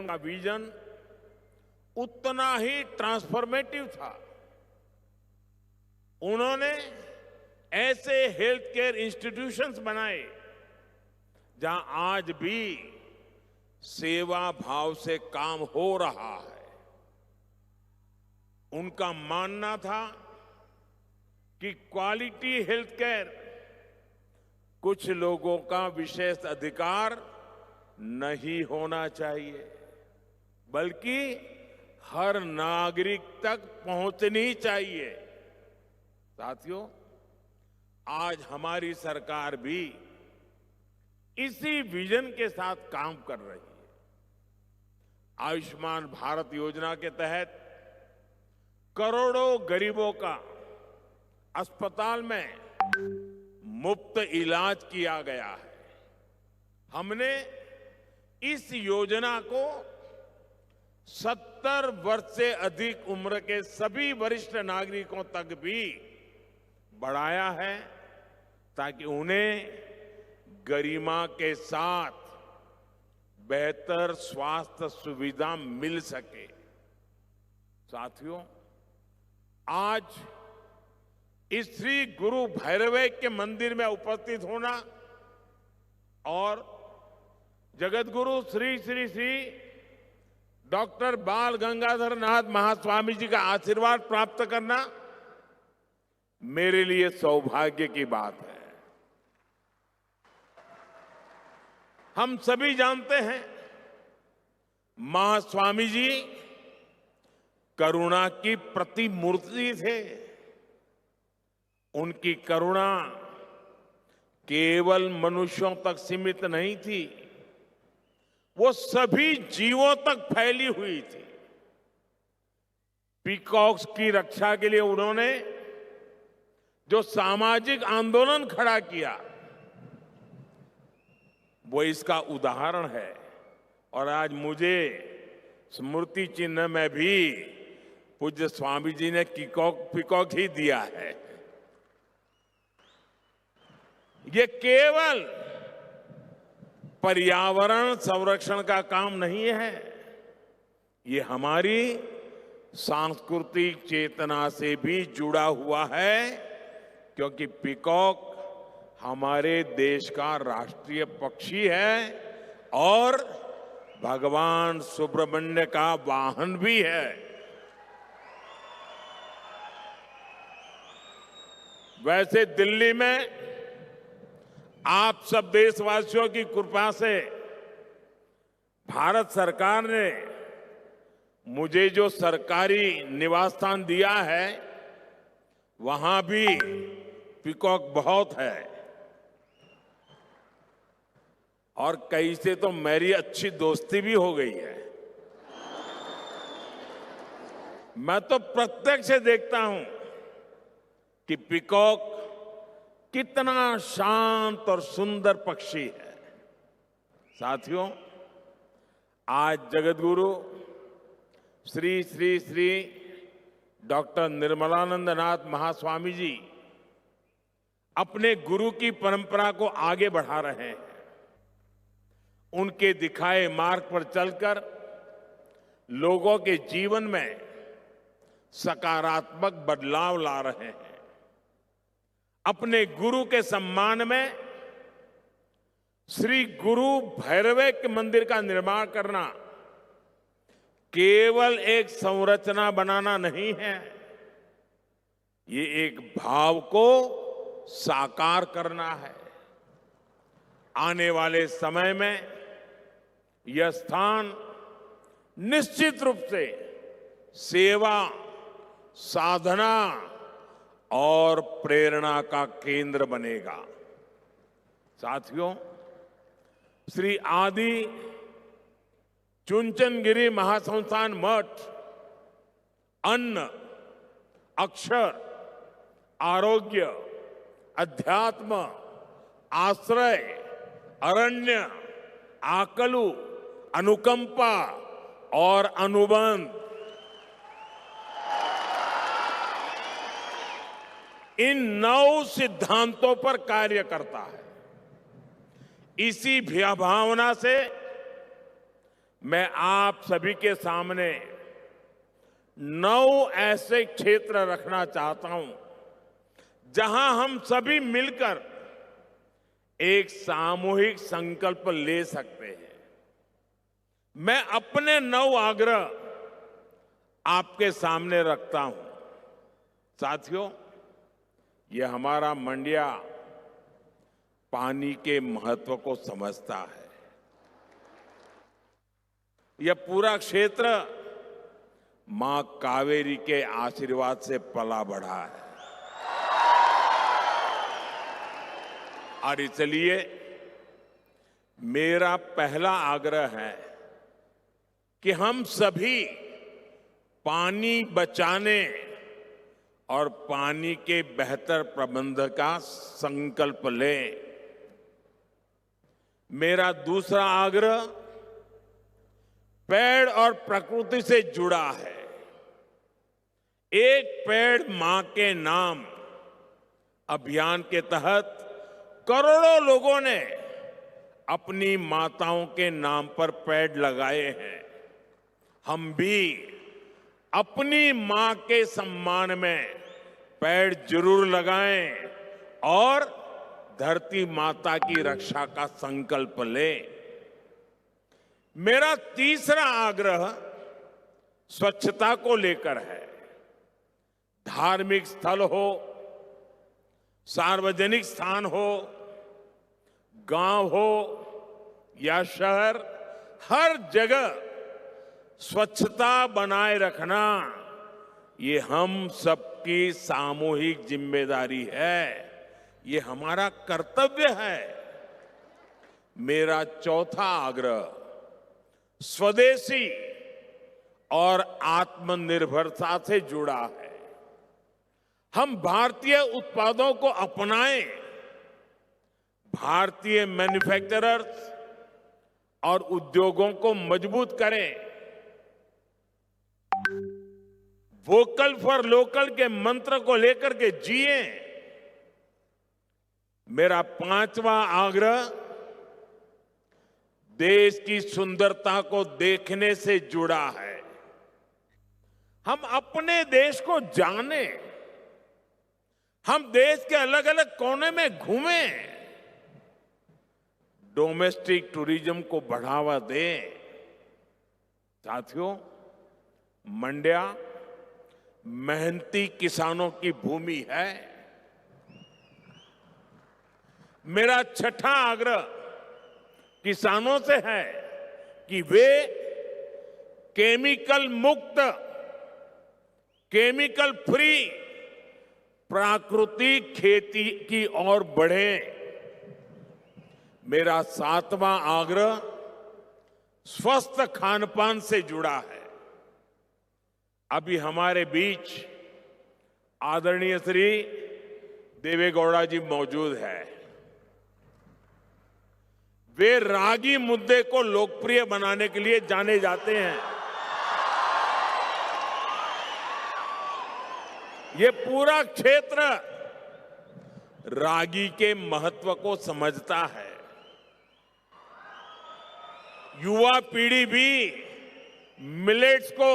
का विजन उतना ही ट्रांसफॉर्मेटिव था। उन्होंने ऐसे हेल्थ केयर इंस्टीट्यूशंस बनाए जहां आज भी सेवा भाव से काम हो रहा है। उनका मानना था कि क्वालिटी हेल्थ केयर कुछ लोगों का विशेष अधिकार नहीं होना चाहिए, बल्कि हर नागरिक तक पहुंचनी चाहिए। साथियों, आज हमारी सरकार भी इसी विजन के साथ काम कर रही है। आयुष्मान भारत योजना के तहत करोड़ों गरीबों का अस्पताल में मुफ्त इलाज किया गया है। हमने इस योजना को 70 वर्ष से अधिक उम्र के सभी वरिष्ठ नागरिकों तक भी बढ़ाया है, ताकि उन्हें गरिमा के साथ बेहतर स्वास्थ्य सुविधा मिल सके। साथियों, आज इस श्री गुरु भैरवे के मंदिर में उपस्थित होना और जगत गुरु श्री श्री श्री डॉक्टर बाल गंगाधर नाथ महास्वामी जी का आशीर्वाद प्राप्त करना मेरे लिए सौभाग्य की बात है। हम सभी जानते हैं, महास्वामी जी करुणा की प्रतिमूर्ति थे। उनकी करुणा केवल मनुष्यों तक सीमित नहीं थी, वो सभी जीवों तक फैली हुई थी। पीकॉक्स की रक्षा के लिए उन्होंने जो सामाजिक आंदोलन खड़ा किया, वो इसका उदाहरण है। और आज मुझे स्मृति चिन्ह में भी पूज्य स्वामी जी ने पीकॉक ही दिया है। ये केवल पर्यावरण संरक्षण का काम नहीं है, ये हमारी सांस्कृतिक चेतना से भी जुड़ा हुआ है, क्योंकि पीकॉक हमारे देश का राष्ट्रीय पक्षी है और भगवान सुब्रमण्य का वाहन भी है। वैसे दिल्ली में आप सब देशवासियों की कृपा से भारत सरकार ने मुझे जो सरकारी निवास स्थान दिया है, वहां भी पीकॉक बहुत है। और कई से तो मेरी अच्छी दोस्ती भी हो गई है। मैं तो प्रत्यक्ष देखता हूं कि पीकॉक कितना शांत और सुंदर पक्षी है। साथियों, आज जगतगुरु श्री श्री श्री डॉक्टर निर्मलानंद नाथ महास्वामी जी अपने गुरु की परंपरा को आगे बढ़ा रहे हैं। उनके दिखाए मार्ग पर चलकर लोगों के जीवन में सकारात्मक बदलाव ला रहे हैं। अपने गुरु के सम्मान में श्री गुरु भैरवे के मंदिर का निर्माण करना केवल एक संरचना बनाना नहीं है, ये एक भाव को साकार करना है। आने वाले समय में यह स्थान निश्चित रूप से सेवा, साधना और प्रेरणा का केंद्र बनेगा। साथियों, श्री आदि चुनचनगिरी महासंस्थान मठ अन्न, अक्षर, आरोग्य, अध्यात्म, आश्रय, अरण्य, आकलु, अनुकंपा और अनुबंध, इन 9 सिद्धांतों पर कार्य करता है। इसी भावना से मैं आप सभी के सामने 9 ऐसे क्षेत्र रखना चाहता हूं जहां हम सभी मिलकर एक सामूहिक संकल्प ले सकते हैं। मैं अपने 9 आग्रह आपके सामने रखता हूं। साथियों, ये हमारा मंडिया पानी के महत्व को समझता है। यह पूरा क्षेत्र मां कावेरी के आशीर्वाद से पला बढ़ा है और इसलिए मेरा पहला आग्रह है कि हम सभी पानी बचाने और पानी के बेहतर प्रबंध का संकल्प लें। मेरा दूसरा आग्रह पेड़ और प्रकृति से जुड़ा है। एक पेड़ मां के नाम अभियान के तहत करोड़ों लोगों ने अपनी माताओं के नाम पर पेड़ लगाए हैं। हम भी अपनी मां के सम्मान में पेड़ जरूर लगाएं और धरती माता की रक्षा का संकल्प लें। मेरा तीसरा आग्रह स्वच्छता को लेकर है। धार्मिक स्थल हो, सार्वजनिक स्थान हो, गांव हो या शहर, हर जगह स्वच्छता बनाए रखना ये हम सबकी सामूहिक जिम्मेदारी है। ये हमारा कर्तव्य है। मेरा चौथा आग्रह स्वदेशी और आत्मनिर्भरता से जुड़ा है। हम भारतीय उत्पादों को अपनाएं, भारतीय मैन्युफैक्चरर्स और उद्योगों को मजबूत करें, वोकल फॉर लोकल के मंत्र को लेकर के जिए। मेरा पांचवा आग्रह देश की सुंदरता को देखने से जुड़ा है। हम अपने देश को जानें, हम देश के अलग अलग कोने में घूमें, डोमेस्टिक टूरिज्म को बढ़ावा दें। साथियों, मंड्या मेहनती किसानों की भूमि है। मेरा छठा आग्रह किसानों से है कि वे केमिकल मुक्त, केमिकल फ्री प्राकृतिक खेती की ओर बढ़ें। मेरा सातवां आग्रह स्वस्थ खानपान से जुड़ा है। अभी हमारे बीच आदरणीय श्री देवेगौड़ा जी मौजूद है। वे रागी मुद्दे को लोकप्रिय बनाने के लिए जाने जाते हैं। ये पूरा क्षेत्र रागी के महत्व को समझता है। युवा पीढ़ी भी मिलेट्स को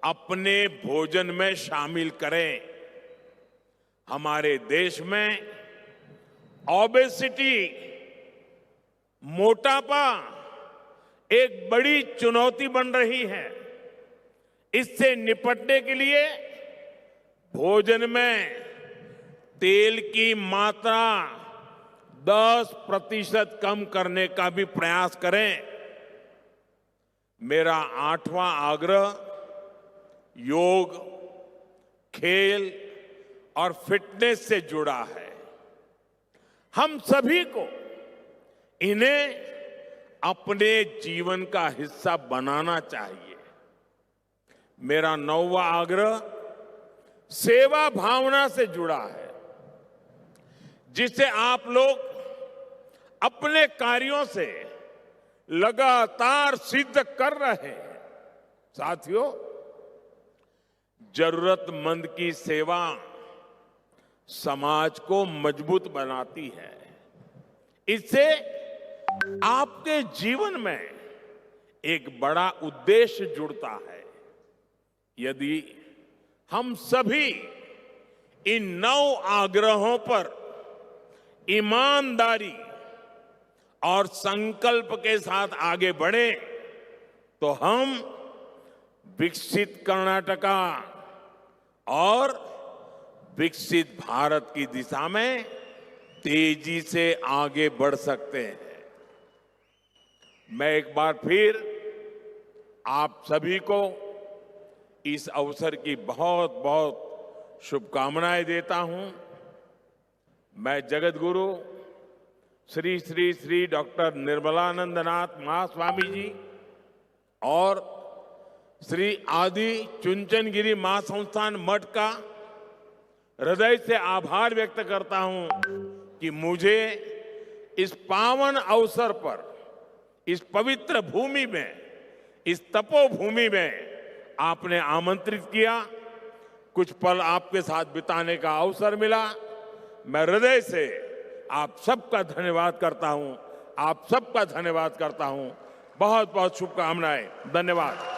अपने भोजन में शामिल करें। हमारे देश में ओबेसिटी, मोटापा एक बड़ी चुनौती बन रही है। इससे निपटने के लिए भोजन में तेल की मात्रा 10% कम करने का भी प्रयास करें। मेरा आठवां आग्रह योग, खेल और फिटनेस से जुड़ा है। हम सभी को इन्हें अपने जीवन का हिस्सा बनाना चाहिए। मेरा नौवां आग्रह सेवा भावना से जुड़ा है, जिसे आप लोग अपने कार्यों से लगातार सिद्ध कर रहे हैं। साथियों, जरूरतमंद की सेवा समाज को मजबूत बनाती है। इससे आपके जीवन में एक बड़ा उद्देश्य जुड़ता है। यदि हम सभी इन 9 आग्रहों पर ईमानदारी और संकल्प के साथ आगे बढ़े तो हम विकसित कर्नाटका और विकसित भारत की दिशा में तेजी से आगे बढ़ सकते हैं। मैं एक बार फिर आप सभी को इस अवसर की बहुत बहुत शुभकामनाएं देता हूं। मैं जगत गुरु श्री श्री श्री डॉक्टर निर्मलानंदनाथ महास्वामी जी और श्री आदि चुनचनगिरी महासंस्थान मठ का हृदय से आभार व्यक्त करता हूं कि मुझे इस पावन अवसर पर, इस पवित्र भूमि में, इस तपोभूमि में आपने आमंत्रित किया, कुछ पल आपके साथ बिताने का अवसर मिला। मैं हृदय से आप सबका धन्यवाद करता हूं, आप सबका धन्यवाद करता हूं। बहुत बहुत शुभकामनाएं। धन्यवाद।